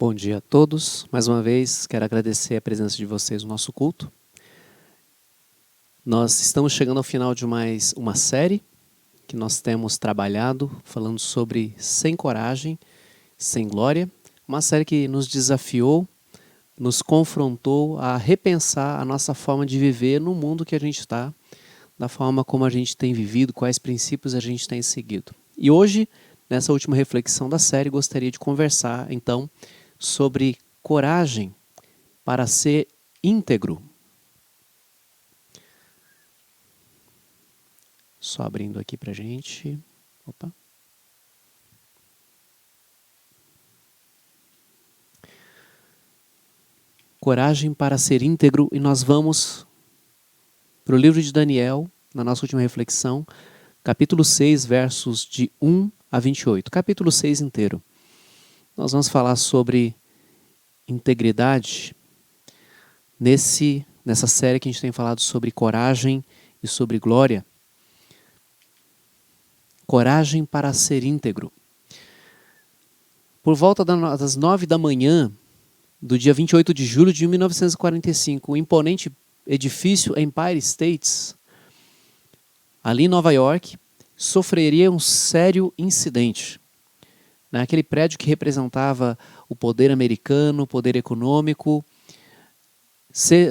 Bom dia a todos. Mais uma vez, quero agradecer a presença de vocês no nosso culto. Nós estamos chegando ao final de mais uma série que nós temos trabalhado, falando sobre sem coragem, sem glória. Uma série que nos desafiou, nos confrontou a repensar a nossa forma de viver no mundo que a gente está, da forma como a gente tem vivido, quais princípios a gente tem seguido. E hoje, nessa última reflexão da série, gostaria de conversar, então, sobre coragem para ser íntegro. Só abrindo aqui para a gente. Opa. Coragem para ser íntegro, e nós vamos para o livro de Daniel, na nossa última reflexão, capítulo 6, versos de 1 a 28. Capítulo 6 inteiro. Nós vamos falar sobre integridade nessa série que a gente tem falado sobre coragem e sobre glória. Coragem para ser íntegro. Por volta das 9 da manhã do dia 28 de julho de 1945, o imponente edifício Empire State, ali em Nova York, sofreria um sério incidente. Naquele prédio que representava o poder americano, o poder econômico,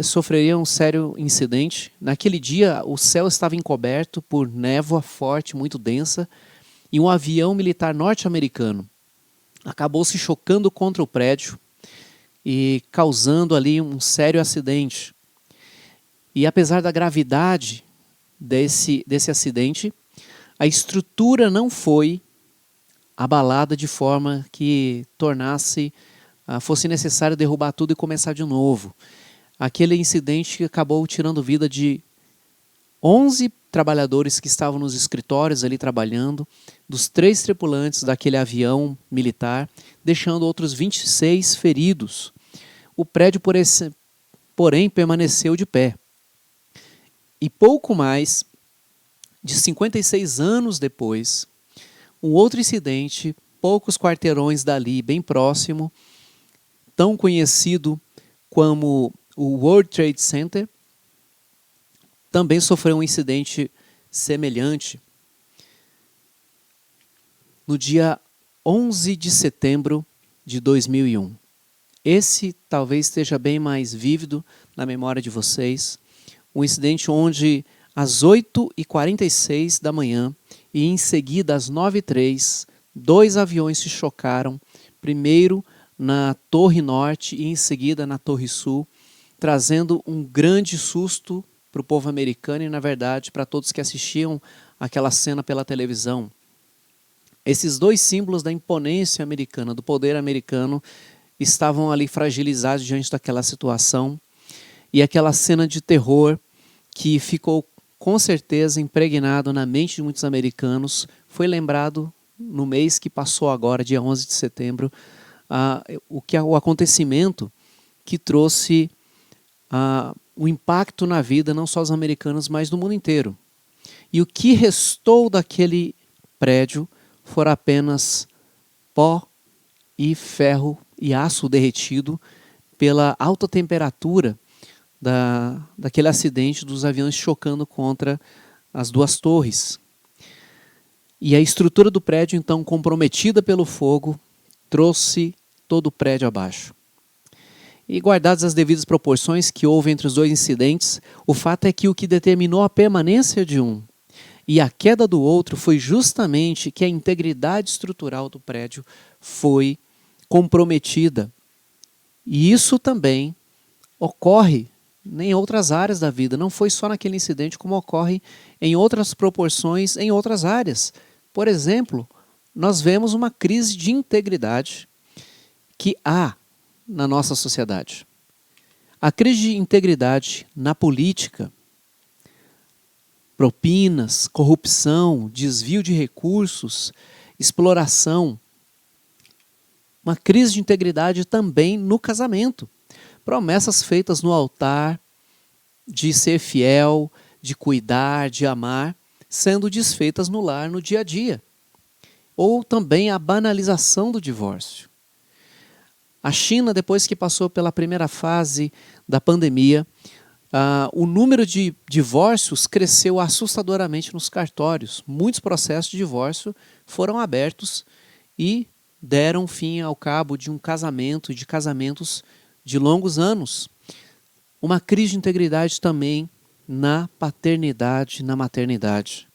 sofreria um sério incidente. Naquele dia, o céu estava encoberto por névoa forte, muito densa, e um avião militar norte-americano acabou se chocando contra o prédio e causando ali um sério acidente. E apesar da gravidade desse acidente, a estrutura não foi abalada de forma que fosse necessário derrubar tudo e começar de novo. Aquele incidente acabou tirando vida de 11 trabalhadores que estavam nos escritórios ali trabalhando, dos 3 tripulantes daquele avião militar, deixando outros 26 feridos. O prédio, porém, permaneceu de pé. E pouco mais de 56 anos depois, um outro incidente, poucos quarteirões dali, bem próximo, tão conhecido como o World Trade Center, também sofreu um incidente semelhante. No dia 11 de setembro de 2001. Esse talvez esteja bem mais vívido na memória de vocês. Um incidente onde às 8h46 da manhã e em seguida às 9h03, 2 aviões se chocaram, primeiro na Torre Norte e em seguida na Torre Sul, trazendo um grande susto para o povo americano e, na verdade, para todos que assistiam aquela cena pela televisão. Esses 2 símbolos da imponência americana, do poder americano, estavam ali fragilizados diante daquela situação. E aquela cena de terror que ficou com certeza impregnado na mente de muitos americanos, foi lembrado no mês que passou agora, dia 11 de setembro, o acontecimento que trouxe o impacto na vida não só dos americanos, mas do mundo inteiro. E o que restou daquele prédio foram apenas pó e ferro e aço derretido pela alta temperatura daquele acidente dos aviões chocando contra as 2 torres. E a estrutura do prédio, então, comprometida pelo fogo, trouxe todo o prédio abaixo. E guardadas as devidas proporções que houve entre os 2 incidentes, o fato é que o que determinou a permanência de um e a queda do outro foi justamente que a integridade estrutural do prédio foi comprometida. E isso também ocorre em outras áreas da vida, não foi só naquele incidente, como ocorre em outras proporções, em outras áreas. Por exemplo, nós vemos uma crise de integridade que há na nossa sociedade. A crise de integridade na política, propinas, corrupção, desvio de recursos, exploração. Uma crise de integridade também no casamento. Promessas feitas no altar de ser fiel, de cuidar, de amar, sendo desfeitas no lar, no dia a dia. Ou também a banalização do divórcio. A China, depois que passou pela primeira fase da pandemia, o número de divórcios cresceu assustadoramente nos cartórios. Muitos processos de divórcio foram abertos e deram fim ao cabo de um casamento, de casamentos de longos anos. Uma crise de integridade também na paternidade, na maternidade.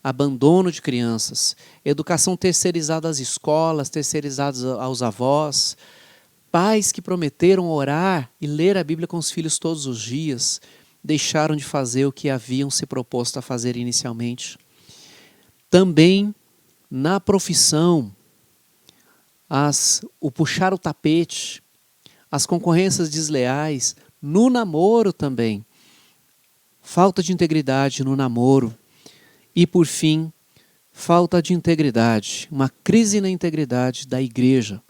Abandono de crianças, educação terceirizada às escolas, terceirizadas aos avós, pais que prometeram orar e ler a Bíblia com os filhos todos os dias, deixaram de fazer o que haviam se proposto a fazer inicialmente. Também na profissão, o puxar o tapete, as concorrências desleais, no namoro também, falta de integridade no namoro e, por fim, falta de integridade, uma crise na integridade da igreja.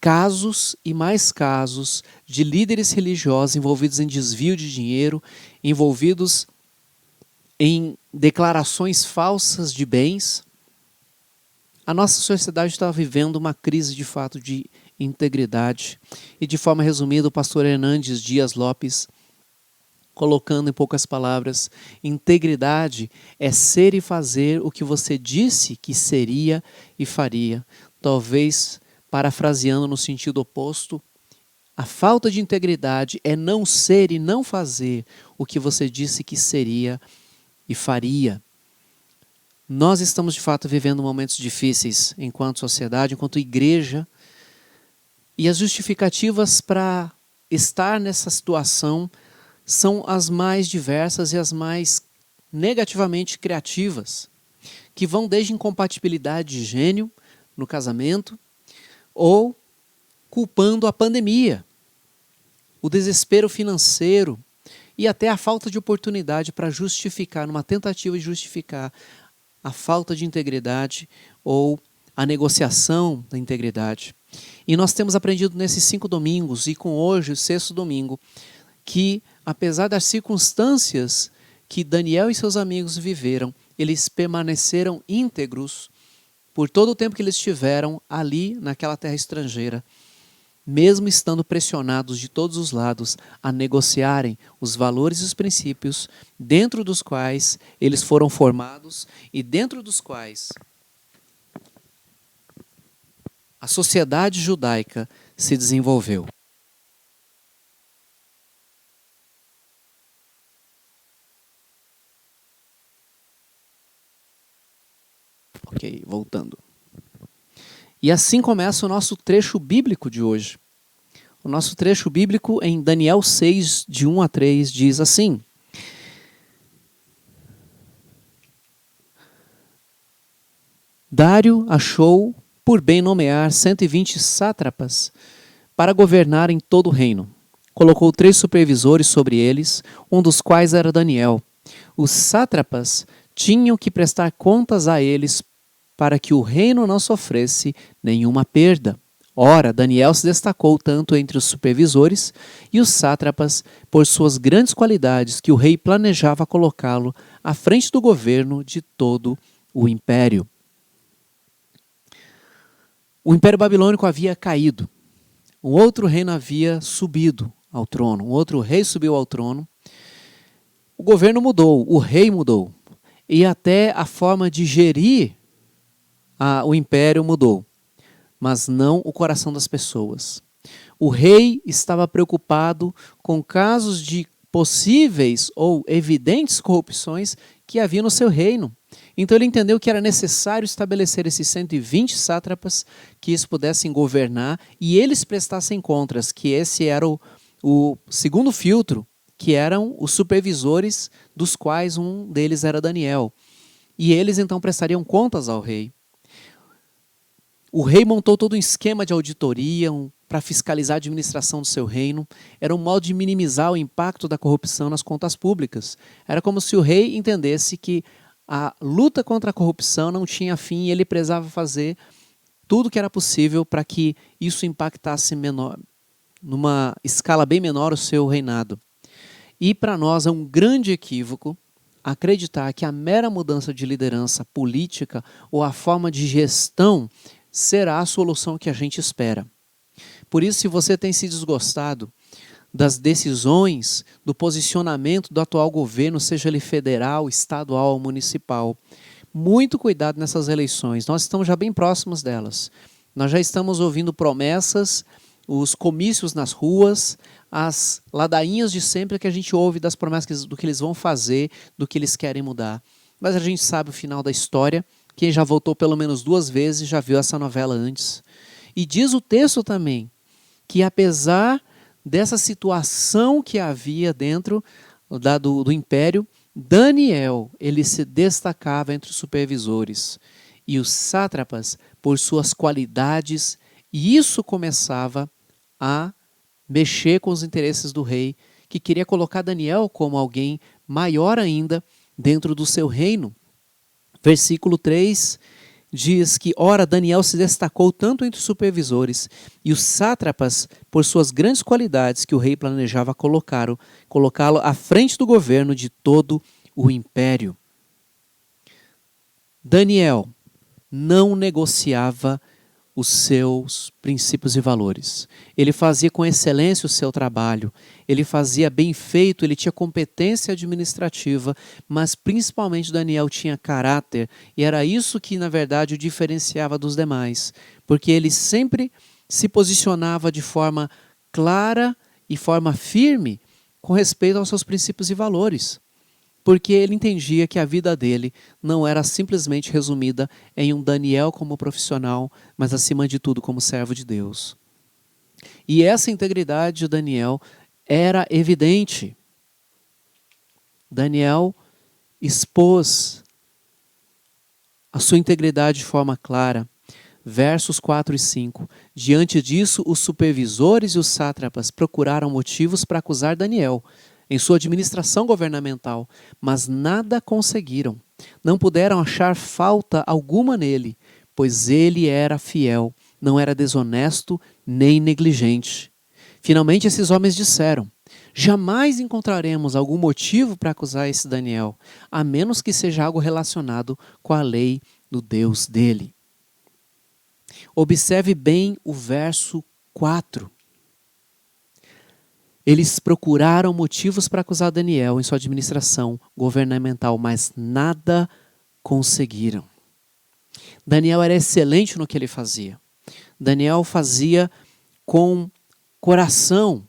Casos e mais casos de líderes religiosos envolvidos em desvio de dinheiro, envolvidos em declarações falsas de bens. A nossa sociedade está vivendo uma crise de fato de integridade. E de forma resumida, o pastor Hernandes Dias Lopes, colocando em poucas palavras, integridade é ser e fazer o que você disse que seria e faria. Talvez, parafraseando no sentido oposto, a falta de integridade é não ser e não fazer o que você disse que seria e faria. Nós estamos de fato vivendo momentos difíceis enquanto sociedade, enquanto igreja, e as justificativas para estar nessa situação são as mais diversas e as mais negativamente criativas, que vão desde incompatibilidade de gênio no casamento, ou culpando a pandemia, o desespero financeiro e até a falta de oportunidade para justificar, numa tentativa de justificar a falta de integridade ou a negociação da integridade. E nós temos aprendido nesses 5 domingos, e com hoje, o 6º domingo, que apesar das circunstâncias que Daniel e seus amigos viveram, eles permaneceram íntegros por todo o tempo que eles estiveram ali naquela terra estrangeira, mesmo estando pressionados de todos os lados a negociarem os valores e os princípios dentro dos quais eles foram formados e dentro dos quais a sociedade judaica se desenvolveu. Ok, voltando. E assim começa o nosso trecho bíblico de hoje. O nosso trecho bíblico em Daniel 6, de 1 a 3, diz assim: Dário achou por bem nomear 120 sátrapas para governar em todo o reino. Colocou 3 supervisores sobre eles, um dos quais era Daniel. Os sátrapas tinham que prestar contas a eles para que o reino não sofresse nenhuma perda. Ora, Daniel se destacou tanto entre os supervisores e os sátrapas por suas grandes qualidades que o rei planejava colocá-lo à frente do governo de todo o império. O Império Babilônico havia caído. Um outro reino havia subido ao trono. Um outro rei subiu ao trono. O governo mudou, o rei mudou. E até a forma de gerir o império mudou. Mas não o coração das pessoas. O rei estava preocupado com casos de possíveis ou evidentes corrupções que havia no seu reino. Então ele entendeu que era necessário estabelecer esses 120 sátrapas que eles pudessem governar e eles prestassem contas, que esse era o segundo filtro, que eram os supervisores, dos quais um deles era Daniel. E eles então prestariam contas ao rei. O rei montou todo um esquema de auditoria para fiscalizar a administração do seu reino. Era um modo de minimizar o impacto da corrupção nas contas públicas. Era como se o rei entendesse que a luta contra a corrupção não tinha fim e ele precisava fazer tudo o que era possível para que isso impactasse numa escala bem menor o seu reinado. E para nós é um grande equívoco acreditar que a mera mudança de liderança política ou a forma de gestão será a solução que a gente espera. Por isso, se você tem se desgostado das decisões, do posicionamento do atual governo, seja ele federal, estadual ou municipal, muito cuidado nessas eleições. Nós estamos já bem próximos delas. Nós já estamos ouvindo promessas, os comícios nas ruas, as ladainhas de sempre que a gente ouve das promessas do que eles vão fazer, do que eles querem mudar. Mas a gente sabe o final da história. Quem já votou pelo menos 2 vezes já viu essa novela antes. E diz o texto também que apesar dessa situação que havia dentro do império, Daniel, ele se destacava entre os supervisores e os sátrapas por suas qualidades, e isso começava a mexer com os interesses do rei, que queria colocar Daniel como alguém maior ainda dentro do seu reino. Versículo 3 diz que, ora, Daniel se destacou tanto entre os supervisores e os sátrapas por suas grandes qualidades que o rei planejava colocá-lo à frente do governo de todo o império. Daniel não negociava os seus princípios e valores. Ele fazia com excelência o seu trabalho, ele fazia bem feito, ele tinha competência administrativa, mas principalmente Daniel tinha caráter, e era isso que, na verdade, o diferenciava dos demais, porque ele sempre se posicionava de forma clara e forma firme com respeito aos seus princípios e valores. Porque ele entendia que a vida dele não era simplesmente resumida em um Daniel como profissional, mas acima de tudo como servo de Deus. E essa integridade de Daniel era evidente. Daniel expôs a sua integridade de forma clara. Versos 4 e 5. Diante disso, os supervisores e os sátrapas procuraram motivos para acusar Daniel em sua administração governamental, mas nada conseguiram. Não puderam achar falta alguma nele, pois ele era fiel, não era desonesto nem negligente. Finalmente esses homens disseram: jamais encontraremos algum motivo para acusar esse Daniel, a menos que seja algo relacionado com a lei do Deus dele. Observe bem o verso 4. Eles procuraram motivos para acusar Daniel em sua administração governamental, mas nada conseguiram. Daniel era excelente no que ele fazia. Daniel fazia com coração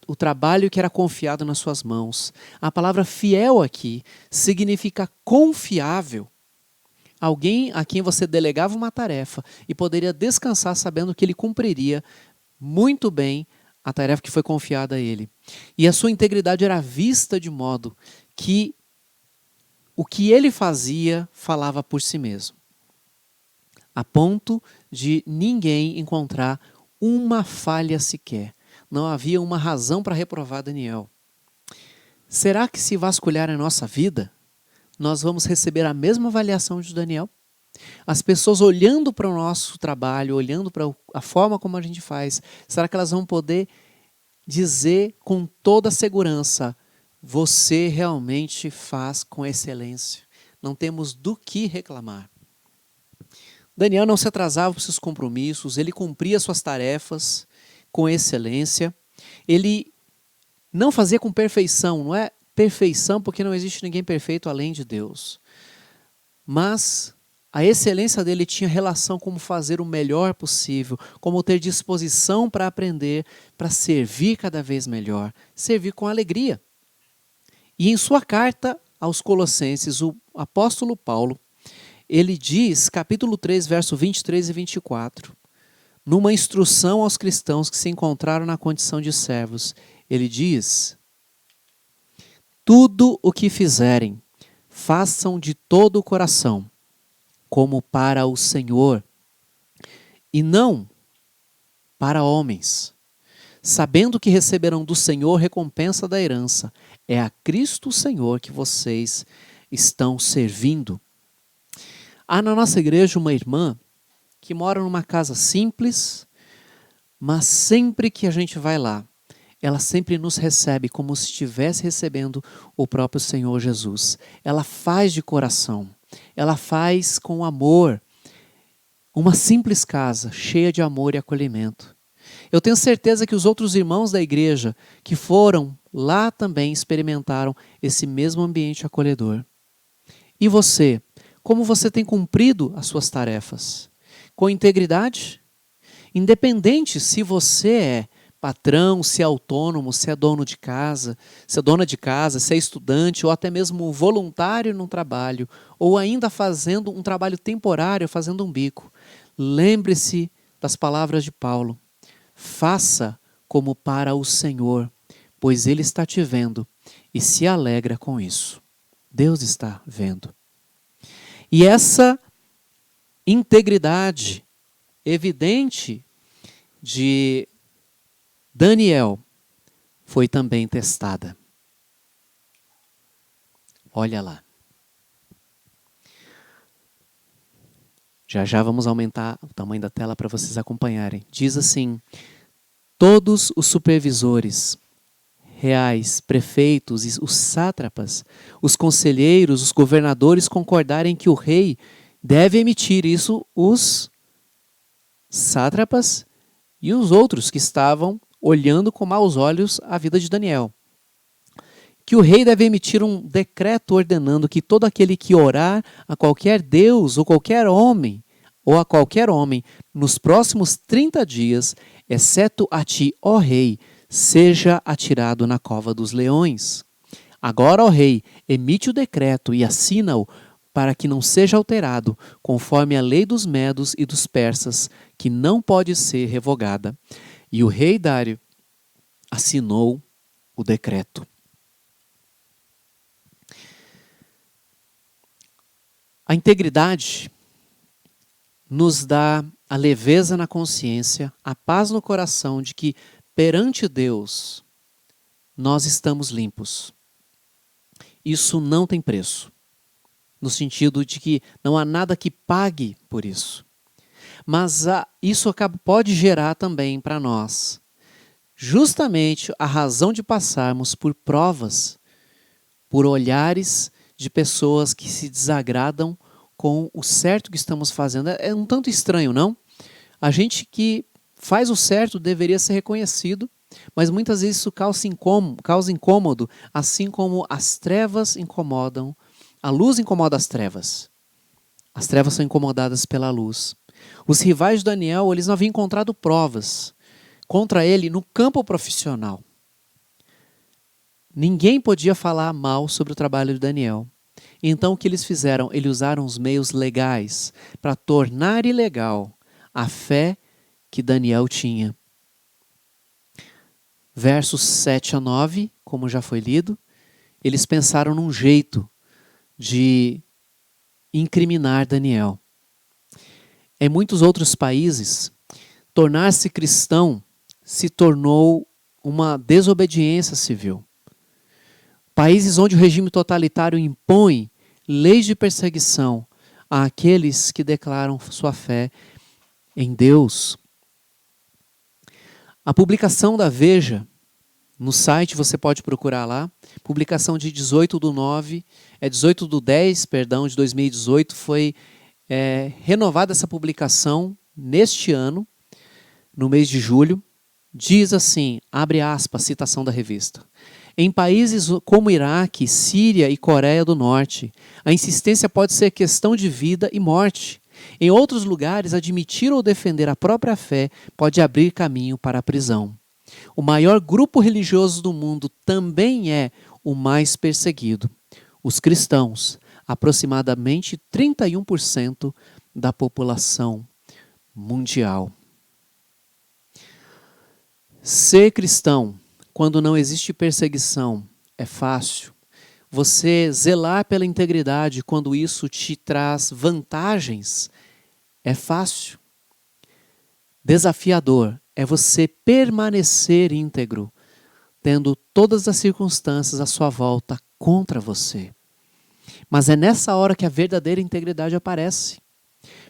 o trabalho que era confiado nas suas mãos. A palavra fiel aqui significa confiável. Alguém a quem você delegava uma tarefa e poderia descansar sabendo que ele cumpriria muito bem a tarefa que foi confiada a ele. E a sua integridade era vista de modo que o que ele fazia falava por si mesmo, a ponto de ninguém encontrar uma falha sequer. Não havia uma razão para reprovar Daniel. Será que, se vasculhar a nossa vida, nós vamos receber a mesma avaliação de Daniel? As pessoas olhando para o nosso trabalho, olhando para a forma como a gente faz, será que elas vão poder dizer com toda segurança: você realmente faz com excelência, não temos do que reclamar? Daniel não se atrasava para os seus compromissos, ele cumpria suas tarefas com excelência, ele não fazia com perfeição, não é perfeição porque não existe ninguém perfeito além de Deus, mas a excelência dele tinha relação com como fazer o melhor possível, como ter disposição para aprender, para servir cada vez melhor, servir com alegria. E em sua carta aos Colossenses, o apóstolo Paulo, ele diz, capítulo 3, verso 23 e 24, numa instrução aos cristãos que se encontraram na condição de servos, ele diz: tudo o que fizerem, façam de todo o coração, como para o Senhor, e não para homens, sabendo que receberão do Senhor recompensa da herança. É a Cristo Senhor que vocês estão servindo. Há na nossa igreja uma irmã que mora numa casa simples, mas sempre que a gente vai lá, ela sempre nos recebe como se estivesse recebendo o próprio Senhor Jesus. Ela faz de coração, ela faz com amor, uma simples casa cheia de amor e acolhimento. Eu tenho certeza que os outros irmãos da igreja que foram lá também experimentaram esse mesmo ambiente acolhedor. E você? Como você tem cumprido as suas tarefas? Com integridade? Independente se você é patrão, se é autônomo, se é dono de casa, se é dona de casa, se é estudante ou até mesmo voluntário num trabalho, ou ainda fazendo um trabalho temporário, fazendo um bico. Lembre-se das palavras de Paulo. Faça como para o Senhor, pois Ele está te vendo e se alegra com isso. Deus está vendo. E essa integridade evidente de Daniel foi também testada. Olha lá. Já já vamos aumentar o tamanho da tela para vocês acompanharem. Diz assim: todos os supervisores reais, prefeitos, os sátrapas, os conselheiros, os governadores concordarem que o rei deve emitir isso, os sátrapas e os outros que estavam olhando com maus olhos a vida de Daniel. Que o rei deve emitir um decreto ordenando que todo aquele que orar a qualquer deus ou a qualquer homem, nos próximos 30 dias, exceto a ti, ó rei, seja atirado na cova dos leões. Agora, ó rei, emite o decreto e assina-o para que não seja alterado, conforme a lei dos medos e dos persas, que não pode ser revogada. E o rei Dário assinou o decreto. A integridade nos dá a leveza na consciência, a paz no coração de que perante Deus nós estamos limpos. Isso não tem preço, no sentido de que não há nada que pague por isso. Mas isso pode gerar também para nós justamente a razão de passarmos por provas, por olhares de pessoas que se desagradam com o certo que estamos fazendo. É um tanto estranho, não? A gente que faz o certo deveria ser reconhecido, mas muitas vezes isso causa incômodo, assim como as trevas incomodam, a luz incomoda as trevas. As trevas são incomodadas pela luz. Os rivais de Daniel, eles não haviam encontrado provas contra ele no campo profissional. Ninguém podia falar mal sobre o trabalho de Daniel. Então o que eles fizeram? Eles usaram os meios legais para tornar ilegal a fé que Daniel tinha. Versos 7 a 9, como já foi lido, eles pensaram num jeito de incriminar Daniel. Em muitos outros países, tornar-se cristão se tornou uma desobediência civil. Países onde o regime totalitário impõe leis de perseguição àqueles que declaram sua fé em Deus. A publicação da Veja, no site você pode procurar lá, publicação de 18/10, de 2018, foi renovada essa publicação neste ano, no mês de julho. Diz assim, abre aspas, citação da revista: em países como Iraque, Síria e Coreia do Norte, a insistência pode ser questão de vida e morte. Em outros lugares, admitir ou defender a própria fé pode abrir caminho para a prisão. O maior grupo religioso do mundo também é o mais perseguido. Os cristãos, aproximadamente 31% da população mundial. Ser cristão, quando não existe perseguição, é fácil. Você zelar pela integridade quando isso te traz vantagens, é fácil. Desafiador é você permanecer íntegro, tendo todas as circunstâncias à sua volta contra você. Mas é nessa hora que a verdadeira integridade aparece.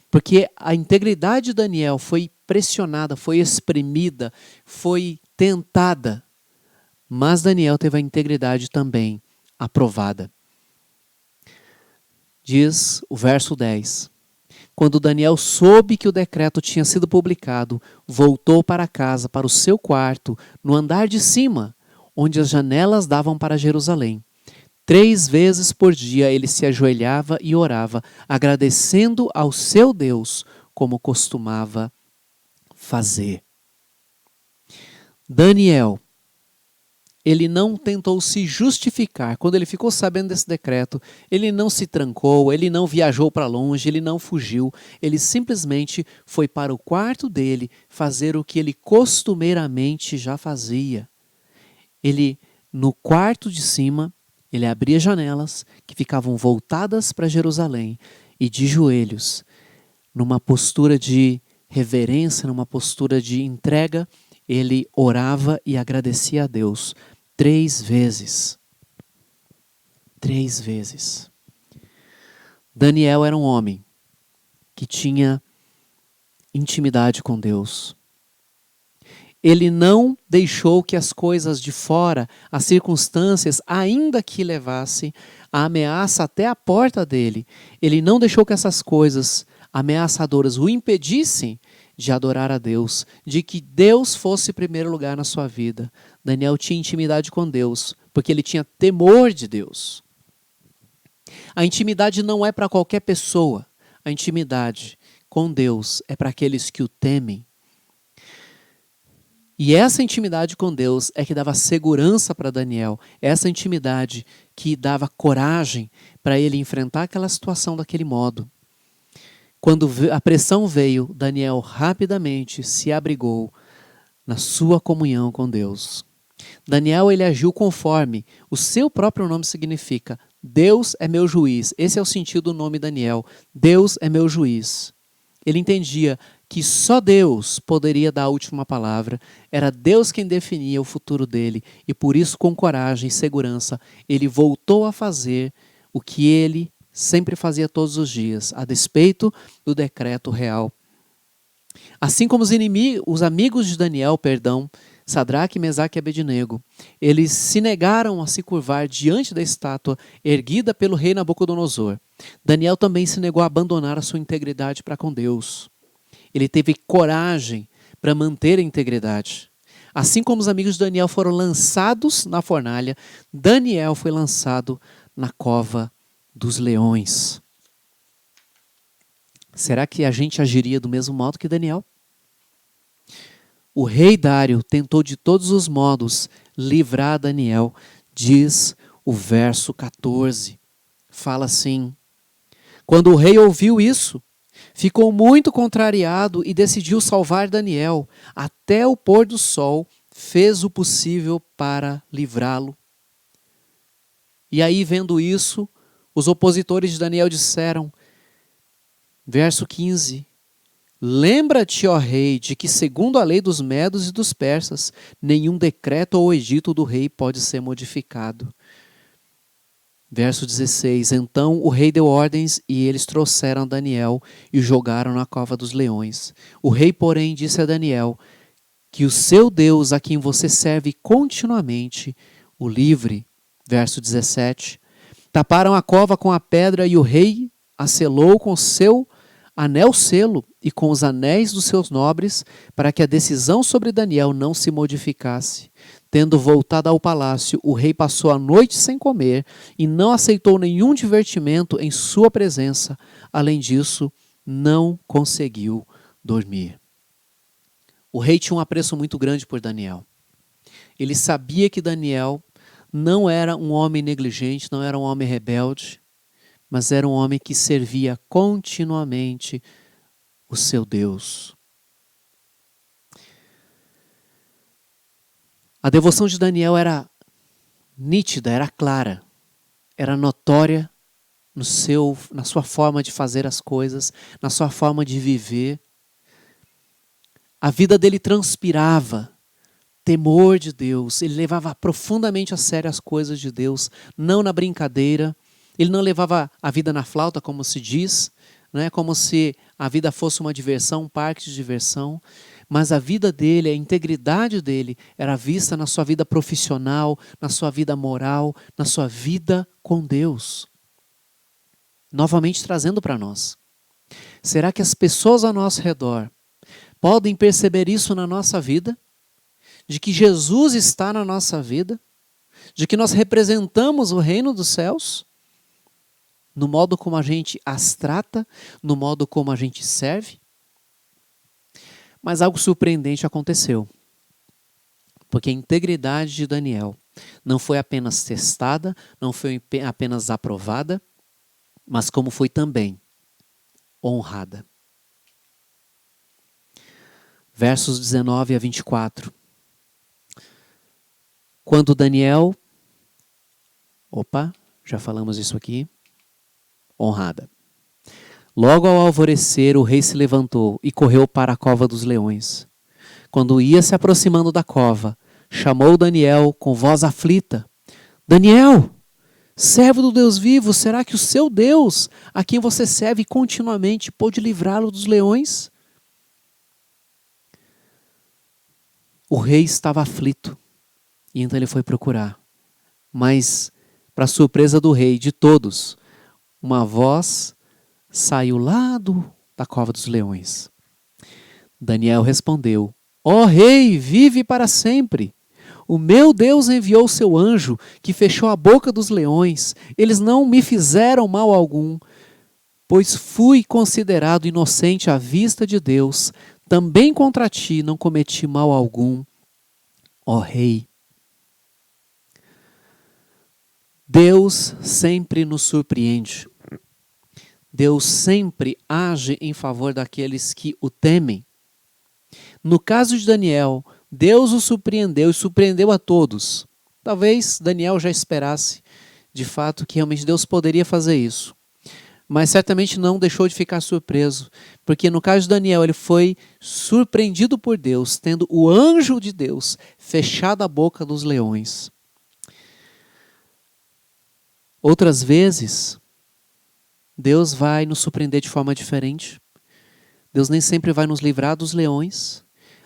Porque a integridade de Daniel foi pressionada, foi exprimida, foi tentada. Mas Daniel teve a integridade também aprovada. Diz o verso 10. Quando Daniel soube que o decreto tinha sido publicado, voltou para casa, para o seu quarto, no andar de cima, onde as janelas davam para Jerusalém. 3 vezes por dia ele se ajoelhava e orava, agradecendo ao seu Deus, como costumava fazer. Daniel, ele não tentou se justificar. Quando ele ficou sabendo desse decreto, ele não se trancou, ele não viajou para longe, ele não fugiu. Ele simplesmente foi para o quarto dele fazer o que ele costumeiramente já fazia. Ele, no quarto de cima, ele abria janelas que ficavam voltadas para Jerusalém e de joelhos, numa postura de reverência, numa postura de entrega, ele orava e agradecia a Deus 3 vezes. 3 vezes. Daniel era um homem que tinha intimidade com Deus. Ele não deixou que as coisas de fora, as circunstâncias, ainda que levassem a ameaça até a porta dele, ele não deixou que essas coisas ameaçadoras o impedissem de adorar a Deus, de que Deus fosse primeiro lugar na sua vida. Daniel tinha intimidade com Deus, porque ele tinha temor de Deus. A intimidade não é para qualquer pessoa. A intimidade com Deus é para aqueles que o temem. E essa intimidade com Deus é que dava segurança para Daniel. Essa intimidade que dava coragem para ele enfrentar aquela situação daquele modo. Quando a pressão veio, Daniel rapidamente se abrigou na sua comunhão com Deus. Daniel, ele agiu conforme o seu próprio nome significa. Deus é meu juiz. Esse é o sentido do nome Daniel. Deus é meu juiz. Ele entendia que só Deus poderia dar a última palavra. Era Deus quem definia o futuro dele. E por isso, com coragem e segurança, ele voltou a fazer o que ele sempre fazia todos os dias, a despeito do decreto real. Assim como os amigos de Daniel, Sadraque, Mesaque e Abednego, eles se negaram a se curvar diante da estátua erguida pelo rei Nabucodonosor. Daniel também se negou a abandonar a sua integridade para com Deus. Ele teve coragem para manter a integridade. Assim como os amigos de Daniel foram lançados na fornalha, Daniel foi lançado na cova dos leões. Será que a gente agiria do mesmo modo que Daniel? O rei Dário tentou de todos os modos livrar Daniel, diz o verso 14. Fala assim: quando o rei ouviu isso, ficou muito contrariado e decidiu salvar Daniel. Até o pôr do sol fez o possível para livrá-lo. E aí, vendo isso, os opositores de Daniel disseram, verso 15, lembra-te, ó rei, de que segundo a lei dos medos e dos persas, nenhum decreto ou edito do rei pode ser modificado. Verso 16, então o rei deu ordens e eles trouxeram Daniel e o jogaram na cova dos leões. O rei, porém, disse a Daniel que o seu Deus, a quem você serve continuamente, o livre. Verso 17, taparam a cova com a pedra e o rei a selou com seu anel selo e com os anéis dos seus nobres, para que a decisão sobre Daniel não se modificasse. Tendo voltado ao palácio, o rei passou a noite sem comer e não aceitou nenhum divertimento em sua presença. Além disso, não conseguiu dormir. O rei tinha um apreço muito grande por Daniel. Ele sabia que Daniel não era um homem negligente, não era um homem rebelde, mas era um homem que servia continuamente o seu Deus. A devoção de Daniel era nítida, era clara, era notória na sua forma de fazer as coisas, na sua forma de viver. A vida dele transpirava temor de Deus, ele levava profundamente a sério as coisas de Deus, não na brincadeira, ele não levava a vida na flauta, como se diz, não é como se a vida fosse uma diversão, um parque de diversão, mas a vida dele, a integridade dele era vista na sua vida profissional, na sua vida moral, na sua vida com Deus. Novamente trazendo para nós. Será que as pessoas ao nosso redor podem perceber isso na nossa vida? De que Jesus está na nossa vida? De que nós representamos o reino dos céus? No modo como a gente as trata, no modo como a gente serve? Mas algo surpreendente aconteceu. Porque a integridade de Daniel não foi apenas testada, não foi apenas aprovada, mas como foi também honrada. Versos 19 a 24. Quando Daniel... já falamos isso aqui. Honrada. Logo ao alvorecer, o rei se levantou e correu para a cova dos leões. Quando ia se aproximando da cova, chamou Daniel com voz aflita. Daniel, servo do Deus vivo, será que o seu Deus, a quem você serve continuamente, pôde livrá-lo dos leões? O rei estava aflito, e então ele foi procurar. Mas, para surpresa do rei e de todos, uma voz saiu lá da cova dos leões. Daniel respondeu: Ó rei, vive para sempre. O meu Deus enviou seu anjo, que fechou a boca dos leões. Eles não me fizeram mal algum, pois fui considerado inocente à vista de Deus. Também contra ti não cometi mal algum, ó rei. Deus sempre nos surpreende. Deus sempre age em favor daqueles que o temem. No caso de Daniel, Deus o surpreendeu e surpreendeu a todos. Talvez Daniel já esperasse, de fato, que realmente Deus poderia fazer isso. Mas certamente não deixou de ficar surpreso, porque no caso de Daniel, ele foi surpreendido por Deus, tendo o anjo de Deus fechado a boca dos leões. Outras vezes, Deus vai nos surpreender de forma diferente. Deus nem sempre vai nos livrar dos leões.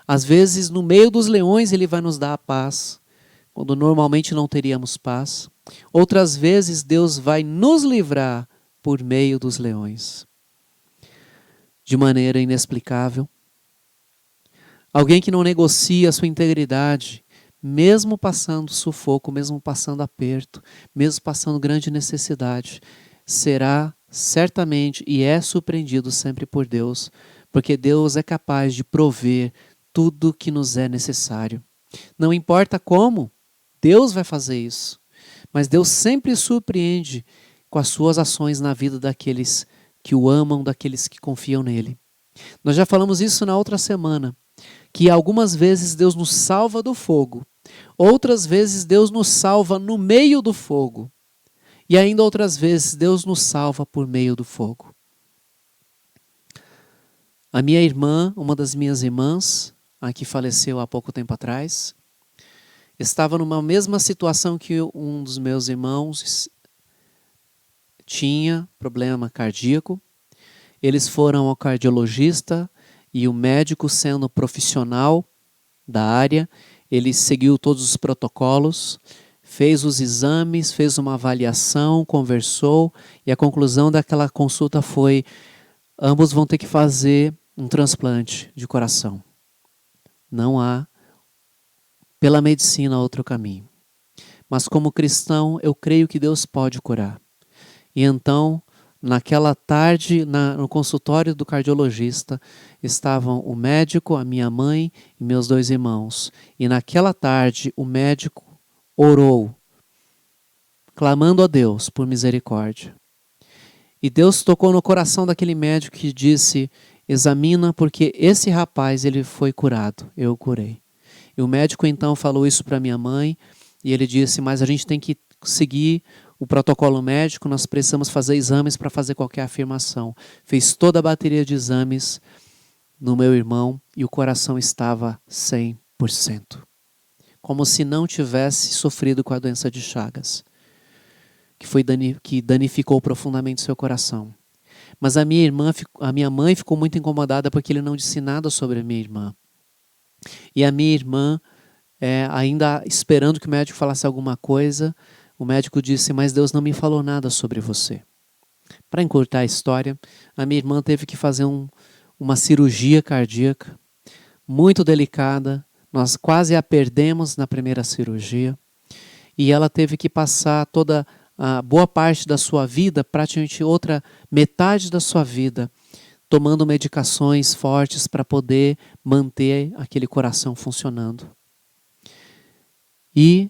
Às vezes, no meio dos leões, Ele vai nos dar a paz, quando normalmente não teríamos paz. Outras vezes, Deus vai nos livrar por meio dos leões, de maneira inexplicável. Alguém que não negocia a sua integridade, mesmo passando sufoco, mesmo passando aperto, mesmo passando grande necessidade, será certamente e é surpreendido sempre por Deus, porque Deus é capaz de prover tudo que nos é necessário. Não importa como, Deus vai fazer isso. Mas Deus sempre surpreende com as suas ações na vida daqueles que o amam, daqueles que confiam nele. Nós já falamos isso na outra semana, que algumas vezes Deus nos salva do fogo, outras vezes Deus nos salva no meio do fogo, e ainda outras vezes Deus nos salva por meio do fogo. A minha irmã, uma das minhas irmãs, a que faleceu há pouco tempo atrás, estava numa mesma situação que um dos meus irmãos tinha problema cardíaco. Eles foram ao cardiologista e o médico, sendo profissional da área, ele seguiu todos os protocolos, fez os exames, fez uma avaliação, conversou e a conclusão daquela consulta foi: ambos vão ter que fazer um transplante de coração. Não há, pela medicina, outro caminho. Mas como cristão, eu creio que Deus pode curar. E então, naquela tarde, no consultório do cardiologista, estavam o médico, a minha mãe e meus 2 irmãos. E naquela tarde, o médico orou, clamando a Deus por misericórdia. E Deus tocou no coração daquele médico que disse: examina, porque esse rapaz ele foi curado, eu o curei. E o médico então falou isso para minha mãe, e ele disse: mas a gente tem que seguir o protocolo médico, nós precisamos fazer exames para fazer qualquer afirmação. Fez toda a bateria de exames no meu irmão e o coração estava 100%. Como se não tivesse sofrido com a doença de Chagas, que danificou profundamente seu coração. Mas a minha mãe ficou muito incomodada porque ele não disse nada sobre a minha irmã. E a minha irmã, ainda esperando que o médico falasse alguma coisa, o médico disse: mas Deus não me falou nada sobre você. Para encurtar a história, a minha irmã teve que fazer uma cirurgia cardíaca muito delicada. Nós quase a perdemos na primeira cirurgia. E ela teve que passar toda a boa parte da sua vida, praticamente outra metade da sua vida, tomando medicações fortes para poder manter aquele coração funcionando. E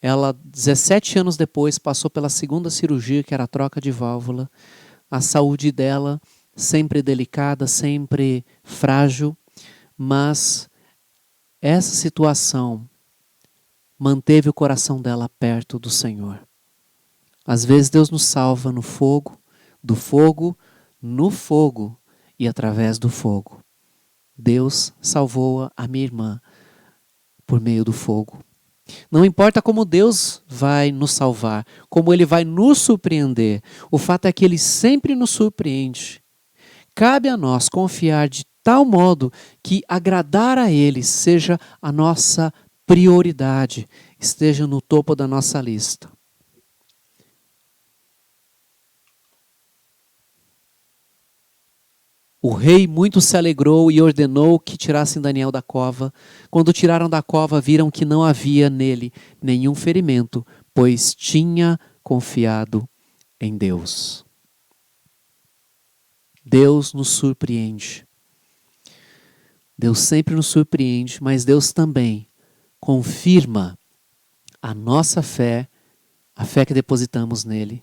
ela, 17 anos depois, passou pela segunda cirurgia, que era a troca de válvula. A saúde dela, sempre delicada, sempre frágil, mas essa situação manteve o coração dela perto do Senhor. Às vezes Deus nos salva no fogo, do fogo, no fogo e através do fogo. Deus salvou a minha irmã por meio do fogo. Não importa como Deus vai nos salvar, como Ele vai nos surpreender, o fato é que Ele sempre nos surpreende. Cabe a nós confiar de tal modo que agradar a Ele seja a nossa prioridade, esteja no topo da nossa lista. O rei muito se alegrou e ordenou que tirassem Daniel da cova. Quando tiraram da cova, viram que não havia nele nenhum ferimento, pois tinha confiado em Deus. Deus nos surpreende. Deus sempre nos surpreende, mas Deus também confirma a nossa fé, a fé que depositamos nele.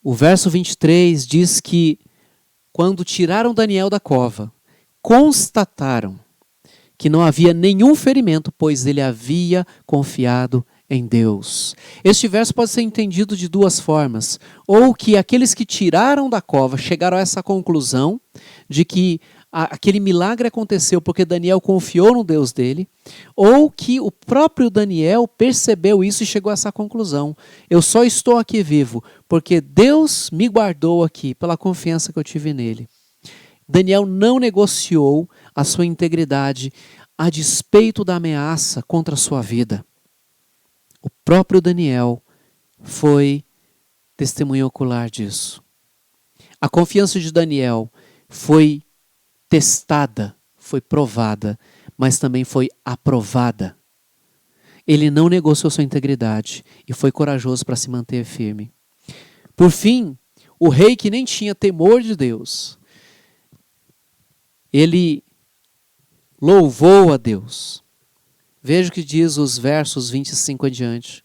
O verso 23 diz que quando tiraram Daniel da cova, constataram que não havia nenhum ferimento, pois ele havia confiado em Deus. Este verso pode ser entendido de duas formas. Ou que aqueles que tiraram da cova chegaram a essa conclusão de que aquele milagre aconteceu porque Daniel confiou no Deus dele, ou que o próprio Daniel percebeu isso e chegou a essa conclusão. Eu só estou aqui vivo porque Deus me guardou aqui pela confiança que eu tive nele. Daniel não negociou a sua integridade a despeito da ameaça contra a sua vida. O próprio Daniel foi testemunha ocular disso. A confiança de Daniel foi testada, foi provada, mas também foi aprovada. Ele não negociou sua integridade e foi corajoso para se manter firme. Por fim, o rei, que nem tinha temor de Deus, ele louvou a Deus. Veja o que diz os versos 25 adiante.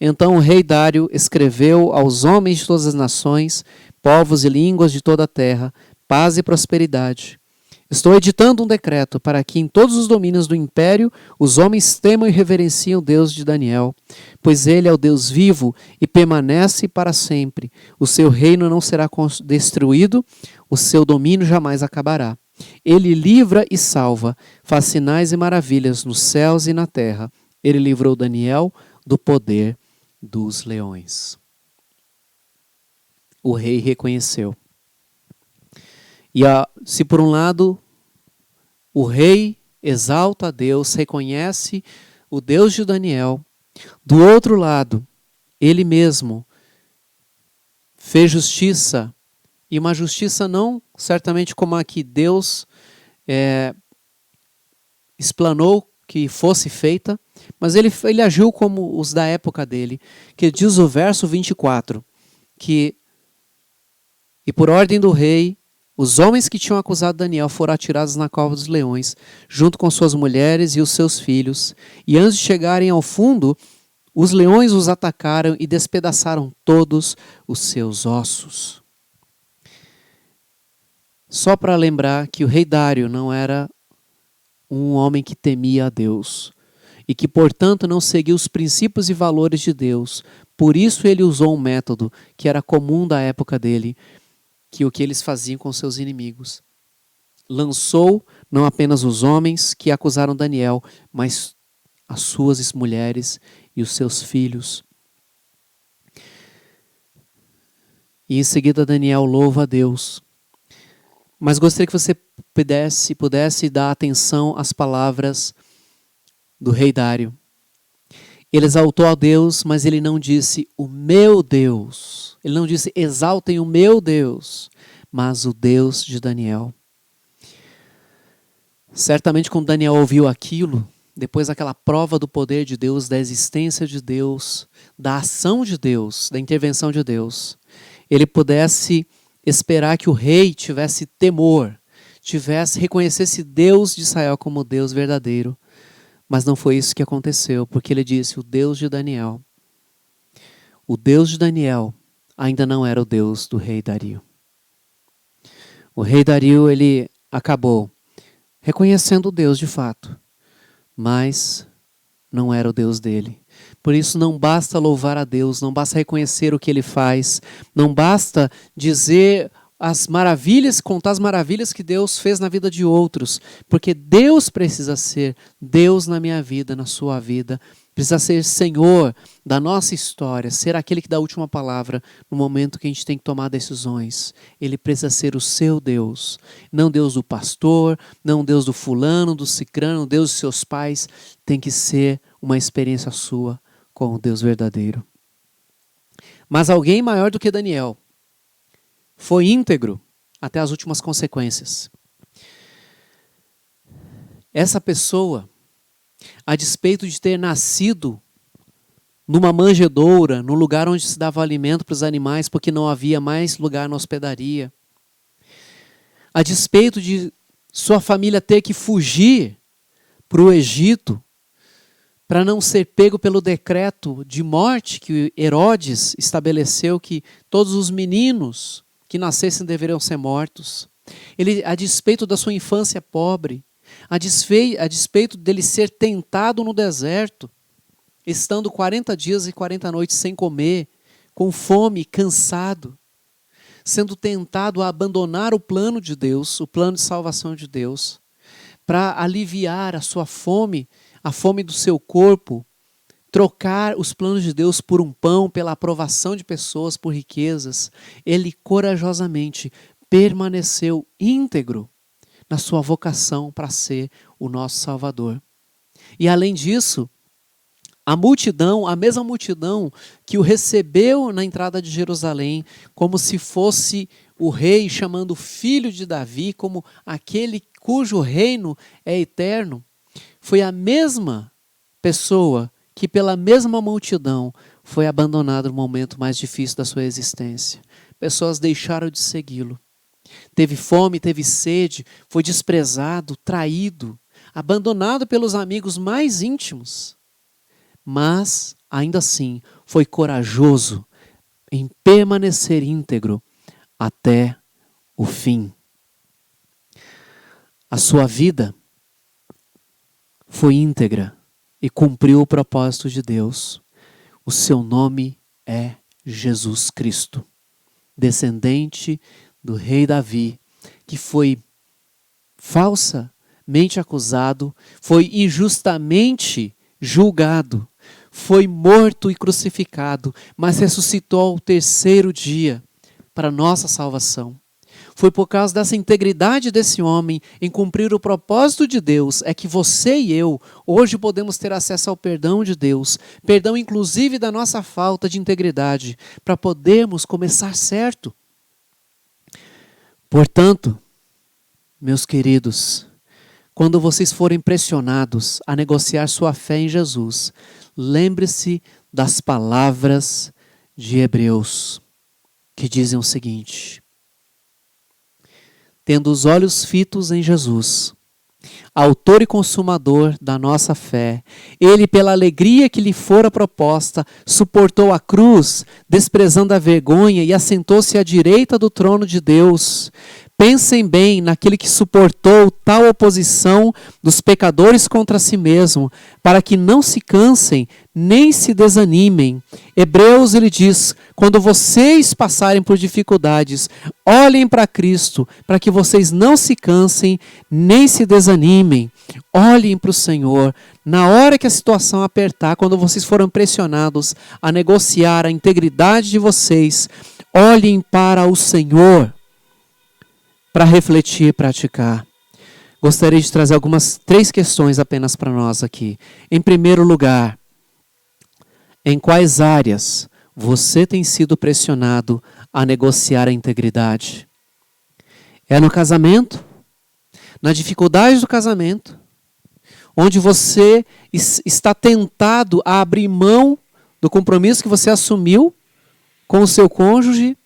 Então o rei Dário escreveu aos homens de todas as nações, povos e línguas de toda a terra, paz e prosperidade. Estou editando um decreto para que em todos os domínios do império os homens temam e reverenciem o Deus de Daniel, pois ele é o Deus vivo e permanece para sempre. O seu reino não será destruído, o seu domínio jamais acabará. Ele livra e salva, faz sinais e maravilhas nos céus e na terra. Ele livrou Daniel do poder dos leões. O rei reconheceu. E se por um lado o rei exalta a Deus, reconhece o Deus de Daniel, do outro lado, ele mesmo fez justiça, e uma justiça não certamente como a que Deus explanou que fosse feita, mas ele agiu como os da época dele, que diz o verso 24, que e por ordem do rei, os homens que tinham acusado Daniel foram atirados na cova dos leões, junto com suas mulheres e os seus filhos. E antes de chegarem ao fundo, os leões os atacaram e despedaçaram todos os seus ossos. Só para lembrar que o rei Dário não era um homem que temia a Deus e que, portanto, não seguia os princípios e valores de Deus. Por isso ele usou um método que era comum da época dele, que o que eles faziam com seus inimigos. Lançou não apenas os homens que acusaram Daniel, mas as suas mulheres e os seus filhos. E em seguida Daniel louva a Deus. Mas gostaria que você pudesse dar atenção às palavras do rei Dário. Ele exaltou a Deus, mas ele não disse o meu Deus. Ele não disse exaltem o meu Deus, mas o Deus de Daniel. Certamente quando Daniel ouviu aquilo, depois daquela prova do poder de Deus, da existência de Deus, da ação de Deus, da intervenção de Deus, ele pudesse esperar que o rei tivesse temor, reconhecesse Deus de Israel como Deus verdadeiro. Mas não foi isso que aconteceu, porque ele disse, o Deus de Daniel ainda não era o Deus do rei Dario. O rei Dario, ele acabou reconhecendo o Deus de fato, mas não era o Deus dele. Por isso não basta louvar a Deus, não basta reconhecer o que ele faz, não basta dizer as maravilhas, contar as maravilhas que Deus fez na vida de outros, porque Deus precisa ser Deus na minha vida, na sua vida, precisa ser Senhor da nossa história, ser aquele que dá a última palavra no momento que a gente tem que tomar decisões. Ele precisa ser o seu Deus, não Deus do pastor, não Deus do fulano, do cicrano, Deus dos seus pais, tem que ser uma experiência sua com o Deus verdadeiro. Mas alguém maior do que Daniel foi íntegro até as últimas consequências. Essa pessoa, a despeito de ter nascido numa manjedoura, no lugar onde se dava alimento para os animais, porque não havia mais lugar na hospedaria, a despeito de sua família ter que fugir para o Egito, para não ser pego pelo decreto de morte que Herodes estabeleceu, que todos os meninos que nascessem deveriam ser mortos. Ele, a despeito da sua infância pobre, a despeito dele ser tentado no deserto, estando 40 dias e 40 noites sem comer, com fome, cansado, sendo tentado a abandonar o plano de Deus, o plano de salvação de Deus, para aliviar a sua fome, a fome do seu corpo, trocar os planos de Deus por um pão, pela aprovação de pessoas, por riquezas, ele corajosamente permaneceu íntegro na sua vocação para ser o nosso Salvador. E além disso, a mesma multidão que o recebeu na entrada de Jerusalém, como se fosse o rei, chamando o filho de Davi, como aquele cujo reino é eterno, foi a mesma pessoa que pela mesma multidão foi abandonado no momento mais difícil da sua existência. Pessoas deixaram de segui-lo. Teve fome, teve sede, foi desprezado, traído, abandonado pelos amigos mais íntimos. Mas, ainda assim, foi corajoso em permanecer íntegro até o fim. A sua vida foi íntegra e cumpriu o propósito de Deus. O seu nome é Jesus Cristo, descendente do rei Davi, que foi falsamente acusado, foi injustamente julgado, foi morto e crucificado, mas ressuscitou ao terceiro dia para nossa salvação. Foi por causa dessa integridade desse homem em cumprir o propósito de Deus, é que você e eu hoje podemos ter acesso ao perdão de Deus, perdão inclusive da nossa falta de integridade, para podermos começar certo. Portanto, meus queridos, quando vocês forem pressionados a negociar sua fé em Jesus, lembre-se das palavras de Hebreus, que dizem o seguinte: tendo os olhos fitos em Jesus, autor e consumador da nossa fé, ele, pela alegria que lhe fora proposta, suportou a cruz, desprezando a vergonha, e assentou-se à direita do trono de Deus. Pensem bem naquele que suportou tal oposição dos pecadores contra si mesmo, para que não se cansem nem se desanimem. Hebreus, ele diz, quando vocês passarem por dificuldades, olhem para Cristo, para que vocês não se cansem nem se desanimem. Olhem para o Senhor. Na hora que a situação apertar, quando vocês forem pressionados a negociar a integridade de vocês, olhem para o Senhor, para refletir e praticar. Gostaria de trazer três questões apenas para nós aqui. Em primeiro lugar, Em quais áreas você tem sido pressionado a negociar a integridade? É no casamento? Na dificuldade do casamento? Onde você está tentado a abrir mão do compromisso que você assumiu com o seu cônjuge,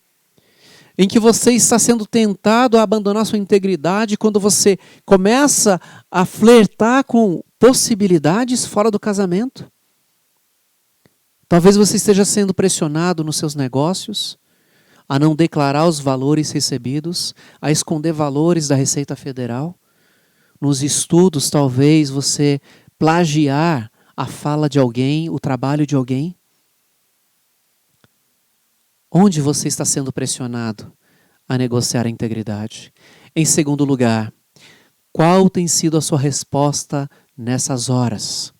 em que você está sendo tentado a abandonar sua integridade quando você começa a flertar com possibilidades fora do casamento. Talvez você esteja sendo pressionado nos seus negócios a não declarar os valores recebidos, a esconder valores da Receita Federal. Nos estudos, talvez você plagiar a fala de alguém, o trabalho de alguém. Onde você está sendo pressionado a negociar a integridade? Em segundo lugar, qual tem sido a sua resposta nessas horas?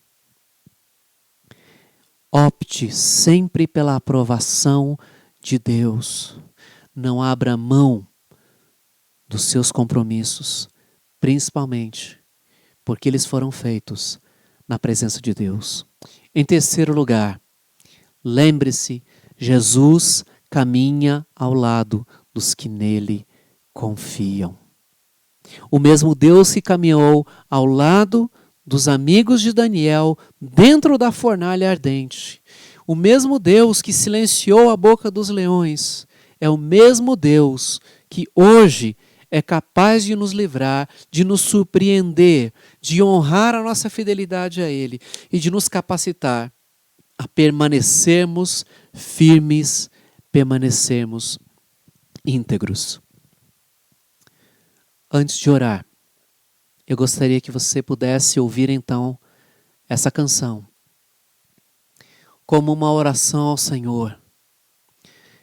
Opte sempre pela aprovação de Deus. Não abra mão dos seus compromissos, principalmente porque eles foram feitos na presença de Deus. Em terceiro lugar, lembre-se, Jesus caminha ao lado dos que nele confiam. O mesmo Deus que caminhou ao lado dos amigos de Daniel dentro da fornalha ardente, o mesmo Deus que silenciou a boca dos leões, é o mesmo Deus que hoje é capaz de nos livrar, de nos surpreender, de honrar a nossa fidelidade a Ele e de nos capacitar a permanecermos firmes, permanecermos íntegros. Antes de orar, eu gostaria que você pudesse ouvir então essa canção como uma oração ao Senhor,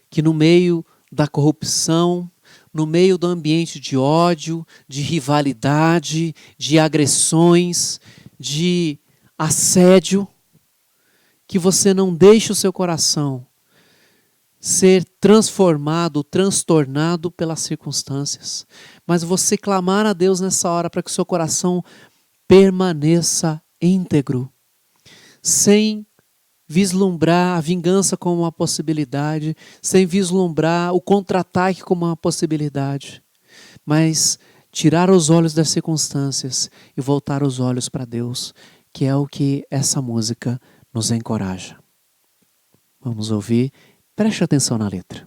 que no meio da corrupção, no meio do ambiente de ódio, de rivalidade, de agressões, de assédio, que você não deixe o seu coração ser transformado, transtornado pelas circunstâncias, mas você clamar a Deus nessa hora para que o seu coração permaneça íntegro, sem vislumbrar a vingança como uma possibilidade, sem vislumbrar o contra-ataque como uma possibilidade, mas tirar os olhos das circunstâncias e voltar os olhos para Deus, que é o que essa música nos encoraja. Vamos ouvir. Preste atenção na letra.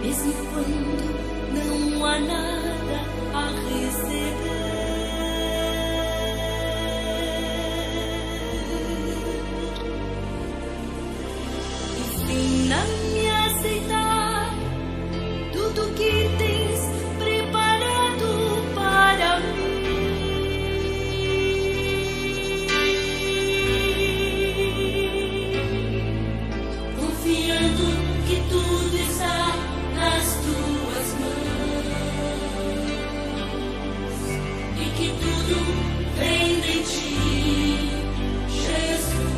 Mesmo quando não há nada a receber, ensina-me a aceitar tudo que tens preparado para mim, confiando que tudo está nas tuas mãos e que tudo vem de ti, Jesus.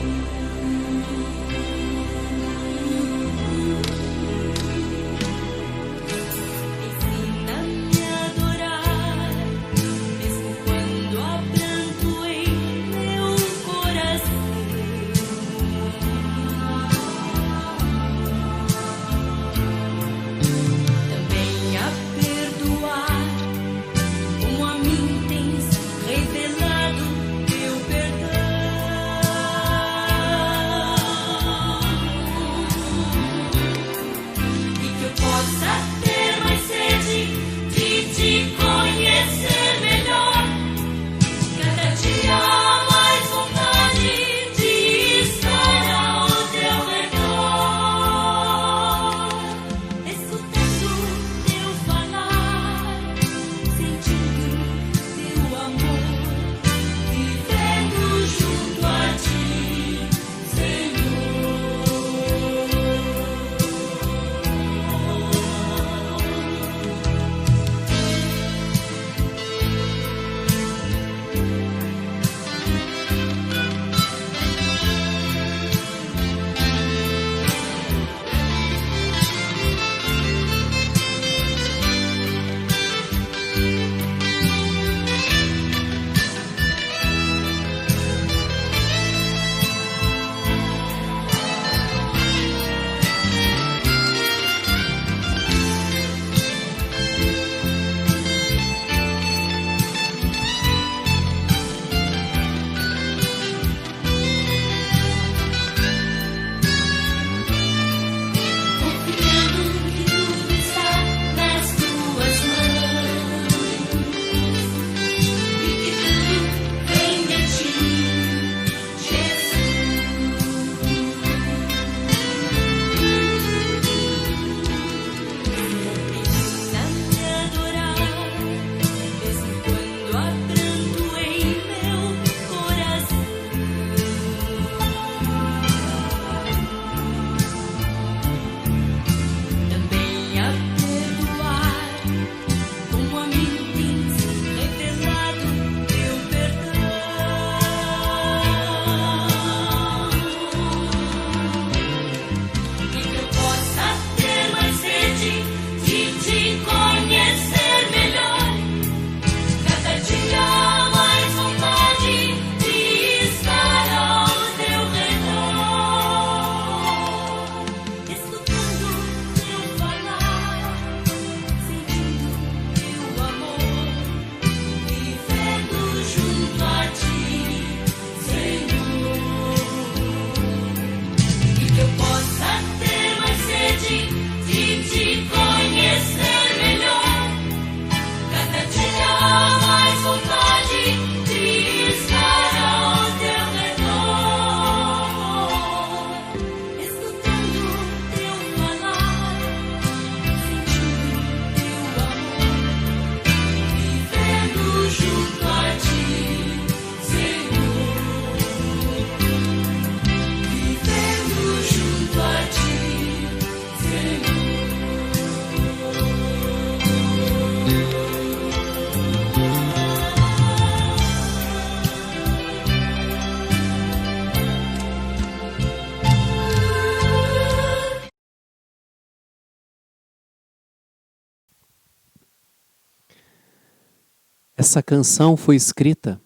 Essa canção foi escrita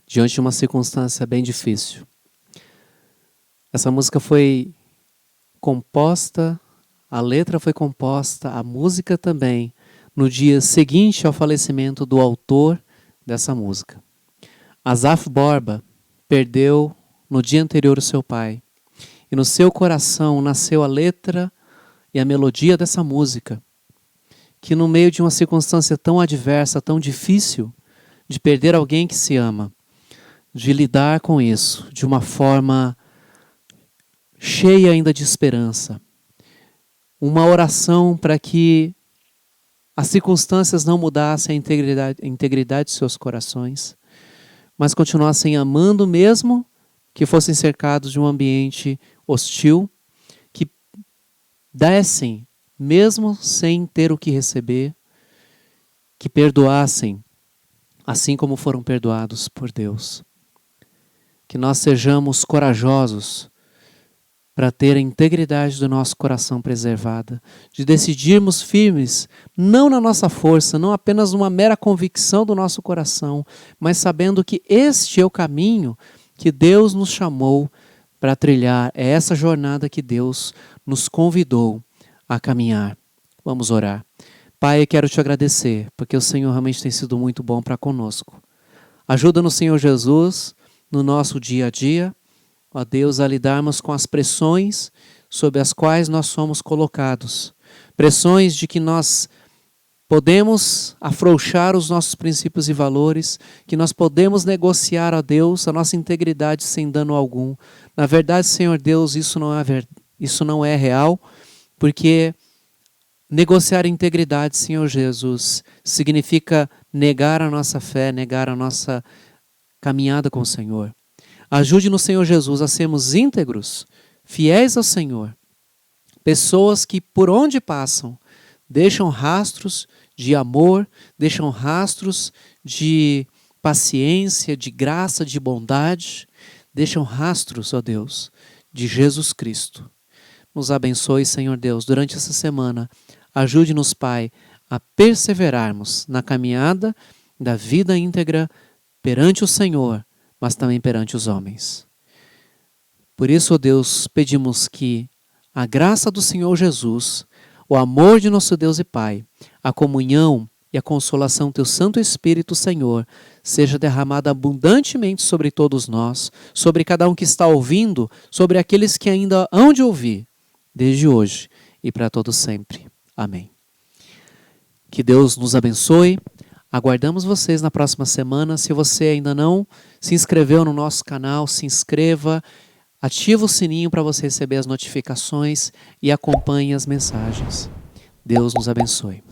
diante de uma circunstância bem difícil. Essa música foi composta, a letra foi composta, a música também, no dia seguinte ao falecimento do autor dessa música. Asaf Borba perdeu no dia anterior o seu pai. E no seu coração nasceu a letra e a melodia dessa música, que no meio de uma circunstância tão adversa, tão difícil, de perder alguém que se ama, de lidar com isso de uma forma cheia ainda de esperança. Uma oração para que as circunstâncias não mudassem a integridade de seus corações, mas continuassem amando mesmo que fossem cercados de um ambiente hostil, que dessem mesmo sem ter o que receber, que perdoassem assim como foram perdoados por Deus. Que nós sejamos corajosos para ter a integridade do nosso coração preservada, de decidirmos firmes, não na nossa força, não apenas numa mera convicção do nosso coração, mas sabendo que este é o caminho que Deus nos chamou para trilhar, é essa jornada que Deus nos convidou a caminhar. Vamos orar. Pai, eu quero te agradecer, porque o Senhor realmente tem sido muito bom para conosco. Ajuda-nos, Senhor Jesus, no nosso dia a dia, ó Deus, a lidarmos com as pressões sob as quais nós somos colocados. Pressões de que nós podemos afrouxar os nossos princípios e valores, que nós podemos negociar a Deus a nossa integridade sem dano algum. Na verdade, Senhor Deus, isso não é real, porque negociar a integridade, Senhor Jesus, significa negar a nossa fé, negar a nossa caminhada com o Senhor. Ajude-nos, Senhor Jesus, a sermos íntegros, fiéis ao Senhor. Pessoas que por onde passam, deixam rastros de amor, deixam rastros de paciência, de graça, de bondade, deixam rastros, ó Deus, de Jesus Cristo. Nos abençoe, Senhor Deus, durante essa semana. Ajude-nos, Pai, a perseverarmos na caminhada da vida íntegra perante o Senhor, mas também perante os homens. Por isso, ó Deus, pedimos que a graça do Senhor Jesus, o amor de nosso Deus e Pai, a comunhão e a consolação do Teu Santo Espírito, Senhor, seja derramada abundantemente sobre todos nós, sobre cada um que está ouvindo, sobre aqueles que ainda hão de ouvir, desde hoje e para todo sempre. Amém. Que Deus nos abençoe. Aguardamos vocês na próxima semana. Se você ainda não se inscreveu no nosso canal, se inscreva, ativa o sininho para você receber as notificações e acompanhe as mensagens. Deus nos abençoe.